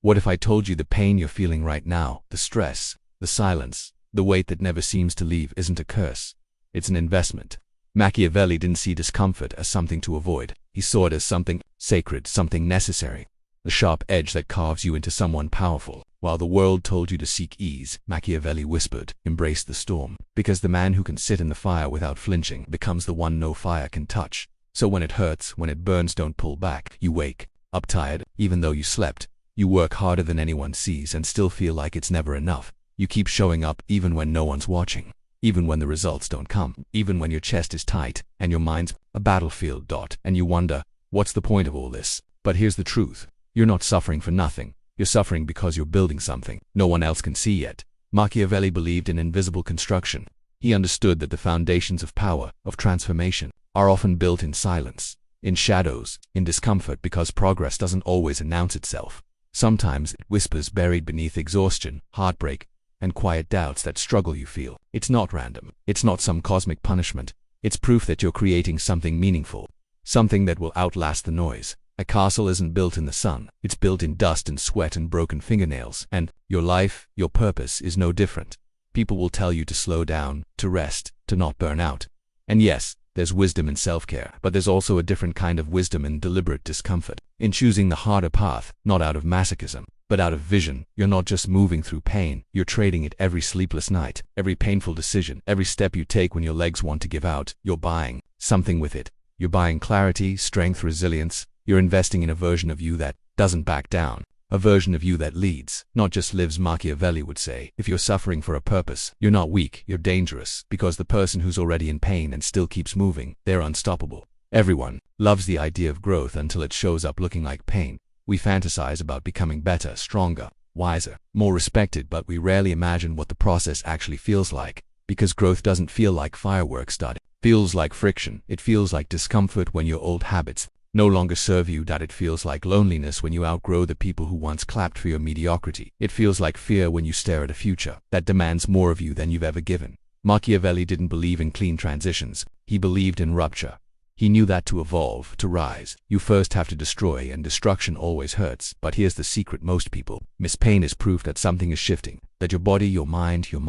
What if I told you the pain you're feeling right now, the stress, the silence, the weight that never seems to leave isn't a curse? It's an investment. Machiavelli didn't see discomfort as something to avoid. He saw it as something sacred, something necessary. The sharp edge that carves you into someone powerful. While the world told you to seek ease, Machiavelli whispered, embrace the storm. Because the man who can sit in the fire without flinching becomes the one no fire can touch. So when it hurts, when it burns, don't pull back. You wake up tired, even though you slept. You work harder than anyone sees and still feel like it's never enough. You keep showing up even when no one's watching. Even when the results don't come. Even when your chest is tight and your mind's a battlefield. And you wonder, what's the point of all this? But here's the truth. You're not suffering for nothing. You're suffering because you're building something no one else can see yet. Machiavelli believed in invisible construction. He understood that the foundations of power, of transformation, are often built in silence, in shadows, in discomfort, because progress doesn't always announce itself. Sometimes it whispers buried beneath exhaustion, heartbreak, and quiet doubts that struggle you feel. It's not random. It's not some cosmic punishment. It's proof that you're creating something meaningful, something that will outlast the noise. A castle isn't built in the sun. It's built in dust and sweat and broken fingernails. And your life, your purpose is no different. People will tell you to slow down, to rest, to not burn out. And yes, there's wisdom in self-care, but there's also a different kind of wisdom in deliberate discomfort, in choosing the harder path, not out of masochism, but out of vision. You're not just moving through pain, you're trading it every sleepless night, every painful decision, every step you take when your legs want to give out. You're buying something with it. You're buying clarity, strength, resilience. You're investing in a version of you that doesn't back down, a version of you that leads, not just lives. Machiavelli would say, if you're suffering for a purpose, you're not weak, you're dangerous, because the person who's already in pain and still keeps moving, they're unstoppable. Everyone loves the idea of growth until it shows up looking like pain. We fantasize about becoming better, stronger, wiser, more respected, but we rarely imagine what the process actually feels like, because growth doesn't feel like fireworks. It feels like friction. It feels like discomfort when your old habits no longer serve you. It feels like loneliness when you outgrow the people who once clapped for your mediocrity. It feels like fear when you stare at a future that demands more of you than you've ever given. Machiavelli didn't believe in clean transitions. He believed in rupture. He knew that to evolve, to rise, you first have to destroy, and destruction always hurts. But here's the secret: most people miss pain as proof that something is shifting, that your body, your mind, your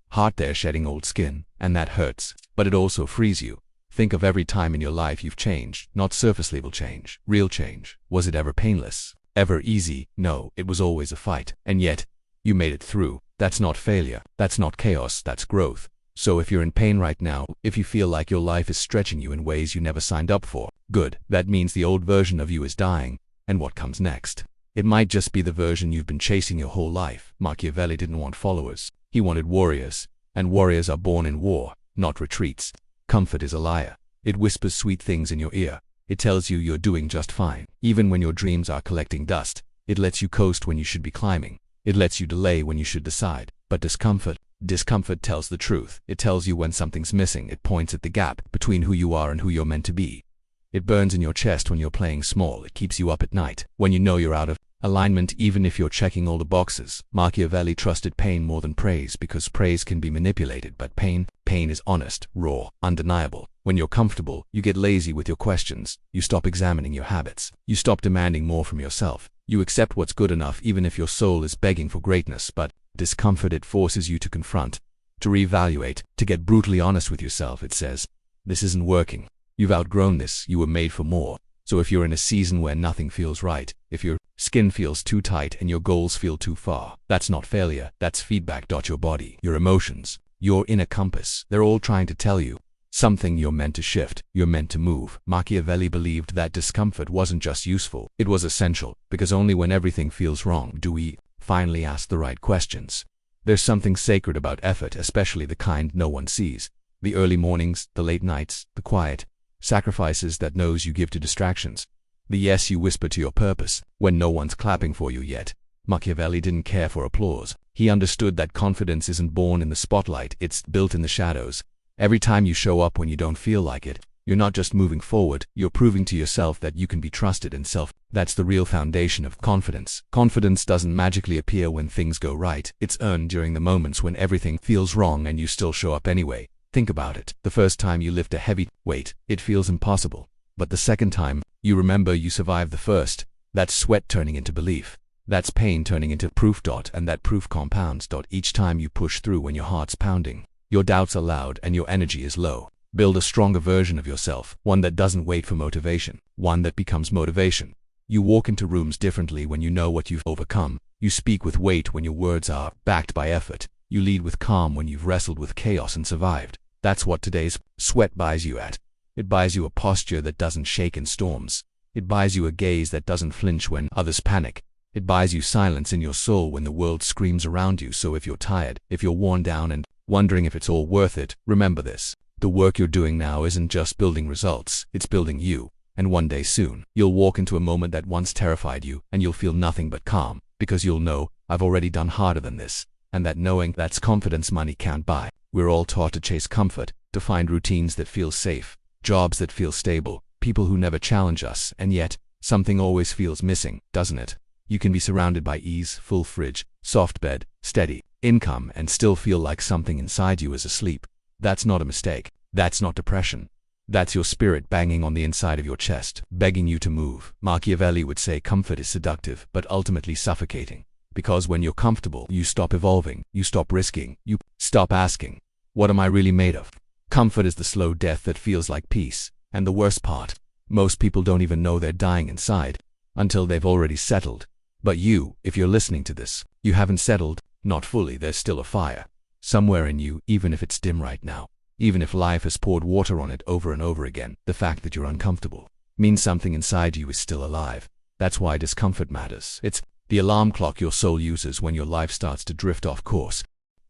heart, they're shedding old skin, and that hurts. But it also frees you. Think of every time in your life you've changed, not surface level change, real change. Was it ever painless? Ever easy? No, it was always a fight. And yet, you made it through. That's not failure. That's not chaos. That's growth. So if you're in pain right now, if you feel like your life is stretching you in ways you never signed up for, good. That means the old version of you is dying. And what comes next? It might just be the version you've been chasing your whole life. Machiavelli didn't want followers. He wanted warriors. And warriors are born in war, not retreats. Comfort is a liar. It whispers sweet things in your ear. It tells you you're doing just fine, even when your dreams are collecting dust. It lets you coast when you should be climbing. It lets you delay when you should decide. But discomfort tells the truth. It tells you when something's missing. It points at the gap between who you are and who you're meant to be. It burns in your chest when you're playing small. It keeps you up at night when you know you're out of alignment, even if you're checking all the boxes. Machiavelli trusted pain more than praise, because praise can be manipulated, but pain is honest, raw, undeniable. When you're comfortable, you get lazy with your questions. You stop examining your habits. You stop demanding more from yourself. You accept what's good enough even if your soul is begging for greatness. But discomfort, it forces you to confront, to reevaluate, to get brutally honest with yourself. It says, this isn't working. You've outgrown this. You were made for more. So if you're in a season where nothing feels right, if your skin feels too tight and your goals feel too far, that's not failure, that's feedback. Your body, your emotions, your inner compass, they're all trying to tell you something. You're meant to shift, you're meant to move. Machiavelli believed that discomfort wasn't just useful, it was essential, because only when everything feels wrong do we finally ask the right questions. There's something sacred about effort, especially the kind no one sees. The early mornings, the late nights, the quiet sacrifices that nose you give to distractions. The yes you whisper to your purpose when no one's clapping for you yet. Machiavelli didn't care for applause. He understood that confidence isn't born in the spotlight, it's built in the shadows. Every time you show up when you don't feel like it, you're not just moving forward, you're proving to yourself that you can be trusted in self. That's the real foundation of confidence. Confidence doesn't magically appear when things go right. It's earned during the moments when everything feels wrong and you still show up anyway. Think about it. The first time you lift a heavy weight, it feels impossible. But the second time, you remember you survived the first. That's sweat turning into belief. That's pain turning into proof. And that proof compounds. Each time you push through when your heart's pounding, your doubts are loud and your energy is low. Build a stronger version of yourself, one that doesn't wait for motivation, one that becomes motivation. You walk into rooms differently when you know what you've overcome. You speak with weight when your words are backed by effort. You lead with calm when you've wrestled with chaos and survived. That's what today's sweat buys you at. It buys you a posture that doesn't shake in storms. It buys you a gaze that doesn't flinch when others panic. It buys you silence in your soul when the world screams around you. So if you're tired, if you're worn down and wondering if it's all worth it, remember this. The work you're doing now isn't just building results, it's building you. And one day soon, you'll walk into a moment that once terrified you, and you'll feel nothing but calm, because you'll know, I've already done harder than this. And that knowing, that's confidence money can't buy. We're all taught to chase comfort, to find routines that feel safe, jobs that feel stable, people who never challenge us, and yet, something always feels missing, doesn't it? You can be surrounded by ease, full fridge, soft bed, steady income, and still feel like something inside you is asleep. That's not a mistake. That's not depression. That's your spirit banging on the inside of your chest, begging you to move. Machiavelli would say comfort is seductive, but ultimately suffocating. Because when you're comfortable, you stop evolving, you stop risking, you stop asking, what am I really made of? Comfort is the slow death that feels like peace. And the worst part, most people don't even know they're dying inside until they've already settled. But you, if you're listening to this, you haven't settled, not fully. There's still a fire somewhere in you, even if it's dim right now. Even if life has poured water on it over and over again, the fact that you're uncomfortable means something inside you is still alive. That's why discomfort matters. It's the alarm clock your soul uses when your life starts to drift off course.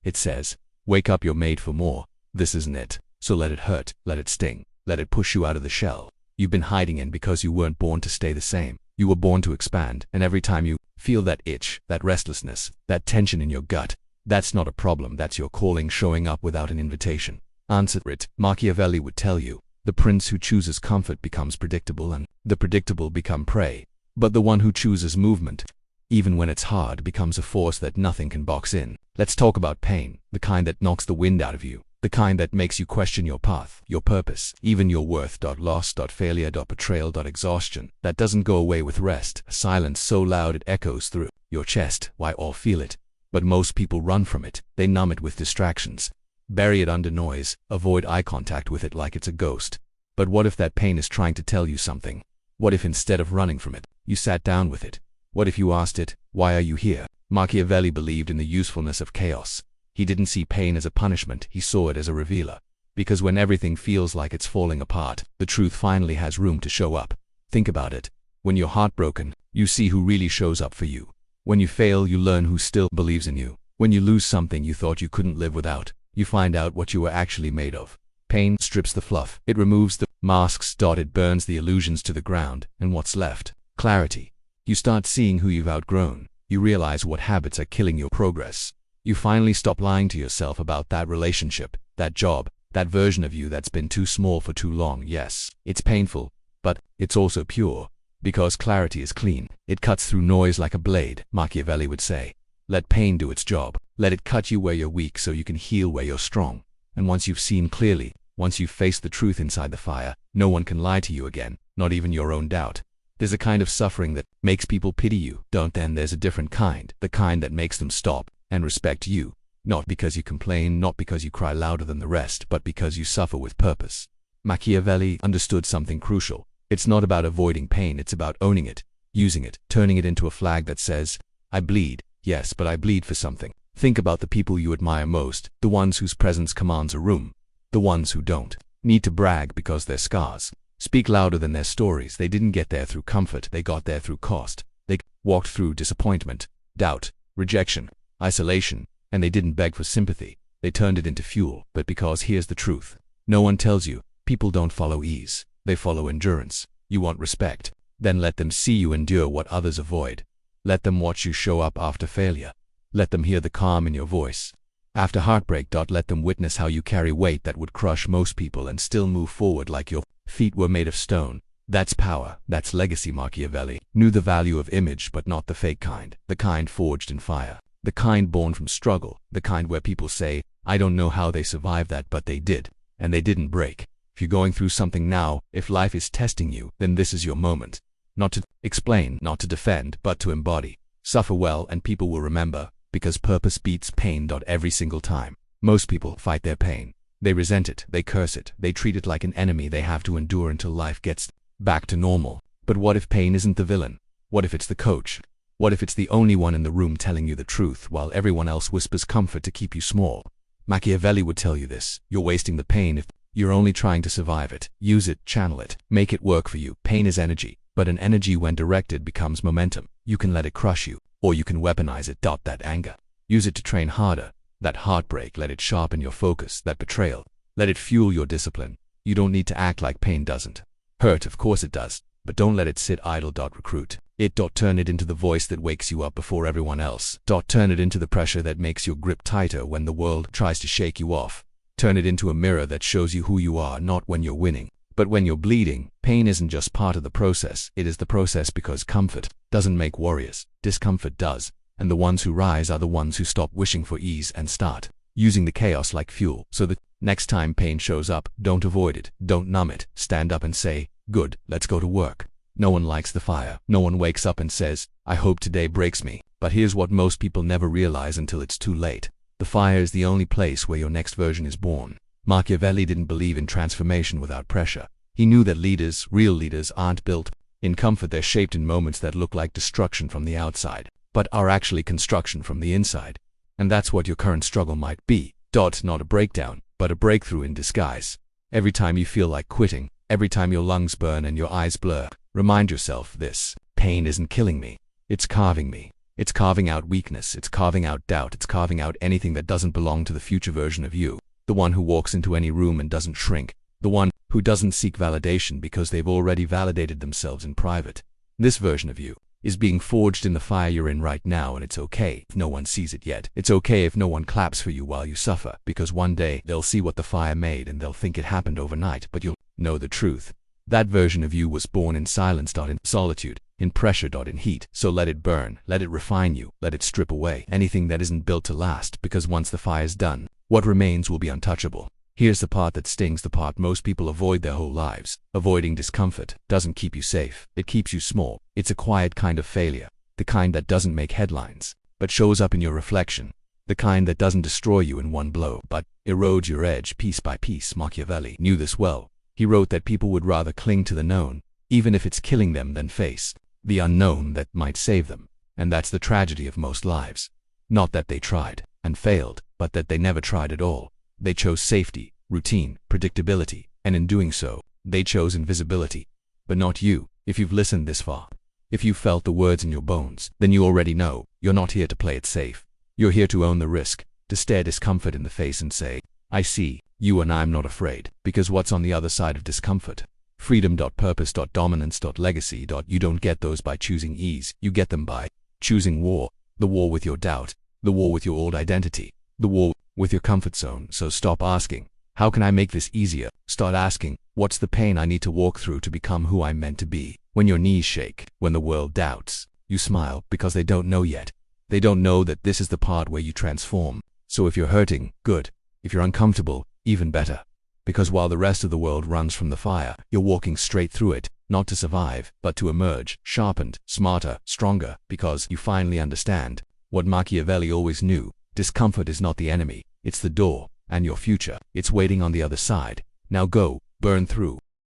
It says, wake up, you're made for more. This isn't it. So let it hurt, let it sting, let it push you out of the shell you've been hiding in, because you weren't born to stay the same. You were born to expand. And every time you feel that itch, that restlessness, that tension in your gut, that's not a problem. That's your calling showing up without an invitation. Answer it. Machiavelli would tell you, the prince who chooses comfort becomes predictable, and the predictable become prey. But the one who chooses movement, even when it's hard, becomes a force that nothing can box in. Let's talk about pain, the kind that knocks the wind out of you, the kind that makes you question your path, your purpose, even your worth. Loss, failure, betrayal, exhaustion. That doesn't go away with rest. A silence so loud it echoes through your chest. Why all feel it? But most people run from it. They numb it with distractions. Bury it under noise, avoid eye contact with it like it's a ghost. But what if that pain is trying to tell you something? What if instead of running from it, you sat down with it? What if you asked it, why are you here? Machiavelli believed in the usefulness of chaos. He didn't see pain as a punishment, he saw it as a revealer. Because when everything feels like it's falling apart, the truth finally has room to show up. Think about it. When you're heartbroken, you see who really shows up for you. When you fail, you learn who still believes in you. When you lose something you thought you couldn't live without, you find out what you were actually made of. Pain strips the fluff. It removes the masks. It burns the illusions to the ground. And what's left? Clarity. You start seeing who you've outgrown. You realize what habits are killing your progress. You finally stop lying to yourself about that relationship, that job, that version of you that's been too small for too long. Yes, it's painful, but it's also pure. Because clarity is clean. It cuts through noise like a blade, Machiavelli would say. Let pain do its job. Let it cut you where you're weak so you can heal where you're strong. And once you've seen clearly, once you've faced the truth inside the fire, no one can lie to you again, not even your own doubt. There's a kind of suffering that makes people pity you. Then there's a different kind, the kind that makes them stop and respect you. Not because you complain, not because you cry louder than the rest, but because you suffer with purpose. Machiavelli understood something crucial. It's not about avoiding pain, it's about owning it, using it, turning it into a flag that says, I bleed, yes, but I bleed for something. Think about the people you admire most, the ones whose presence commands a room, the ones who don't need to brag because their scars speak louder than their stories. They didn't get there through comfort, they got there through cost. They walked through disappointment, doubt, rejection, isolation, and they didn't beg for sympathy. They turned it into fuel. But because here's the truth. No one tells you, people don't follow ease. They follow endurance. You want respect? Then let them see you endure what others avoid. Let them watch you show up after failure. Let them hear the calm in your voice. After heartbreak. Let them witness how you carry weight that would crush most people and still move forward like your feet were made of stone. That's power. That's legacy. Machiavelli knew the value of image, but not the fake kind. The kind forged in fire. The kind born from struggle. The kind where people say, I don't know how they survived that, but they did. And they didn't break. If you're going through something now, if life is testing you, then this is your moment. Not to explain, not to defend, but to embody. Suffer well and people will remember, because purpose beats pain. Every single time. Most people fight their pain. They resent it, they curse it, they treat it like an enemy they have to endure until life gets back to normal. But what if pain isn't the villain? What if it's the coach? What if it's the only one in the room telling you the truth while everyone else whispers comfort to keep you small? Machiavelli would tell you this. You're wasting the pain if you're only trying to survive it. Use it, channel it, make it work for you. Pain is energy, but an energy when directed becomes momentum. You can let it crush you, or you can weaponize it. That anger. Use it to train harder. That heartbreak, let it sharpen your focus. That betrayal, let it fuel your discipline. You don't need to act like pain doesn't hurt. Of course it does, but don't let it sit idle. Recruit it. Turn it into the voice that wakes you up before everyone else. Turn it into the pressure that makes your grip tighter when the world tries to shake you off. Turn it into a mirror that shows you who you are, not when you're winning, but when you're bleeding. Pain isn't just part of the process, it is the process, because comfort doesn't make warriors, discomfort does. And the ones who rise are the ones who stop wishing for ease and start using the chaos like fuel. So that next time pain shows up, don't avoid it, don't numb it. Stand up and say, good, let's go to work. No one likes the fire. No one wakes up and says, I hope today breaks me. But here's what most people never realize until it's too late. The fire is the only place where your next version is born. Machiavelli didn't believe in transformation without pressure. He knew that leaders, real leaders, aren't built in comfort. They're shaped in moments that look like destruction from the outside, but are actually construction from the inside. And that's what your current struggle might be. Not a breakdown, but a breakthrough in disguise. Every time you feel like quitting, every time your lungs burn and your eyes blur, remind yourself this: pain isn't killing me, it's carving me. It's carving out weakness, it's carving out doubt, it's carving out anything that doesn't belong to the future version of you. The one who walks into any room and doesn't shrink. The one who doesn't seek validation because they've already validated themselves in private. This version of you is being forged in the fire you're in right now, and it's okay if no one sees it yet. It's okay if no one claps for you while you suffer, because one day they'll see what the fire made and they'll think it happened overnight, but you'll know the truth. That version of you was born in silence, in solitude, in pressure, in heat. So let it burn, let it refine you, let it strip away anything that isn't built to last, because once the fire's done, what remains will be untouchable. Here's the part that stings, the part most people avoid their whole lives. Avoiding discomfort doesn't keep you safe, it keeps you small. It's a quiet kind of failure, the kind that doesn't make headlines, but shows up in your reflection. The kind that doesn't destroy you in one blow, but erodes your edge piece by piece. Machiavelli knew this well. He wrote that people would rather cling to the known, even if it's killing them, than face the unknown that might save them. And that's the tragedy of most lives. Not that they tried and failed, but that they never tried at all. They chose safety, routine, predictability, and in doing so, they chose invisibility. But not you. If you've listened this far, if you've felt the words in your bones, then you already know you're not here to play it safe. You're here to own the risk, to stare discomfort in the face and say, I see you and I'm not afraid, because what's on the other side of discomfort? Freedom. Purpose. Dominance. Legacy. You don't get those by choosing ease, you get them by choosing war. The war with your doubt, the war with your old identity, the war with your comfort zone. So stop asking, how can I make this easier? Start asking, what's the pain I need to walk through to become who I'm meant to be? When your knees shake, when the world doubts, you smile, because they don't know yet. They don't know that this is the part where you transform. So if you're hurting, good. If you're uncomfortable, even better. Because while the rest of the world runs from the fire, you're walking straight through it, not to survive, but to emerge, sharpened, smarter, stronger, because you finally understand what Machiavelli always knew: discomfort is not the enemy, it's the door, and your future, it's waiting on the other side. Now go, burn through,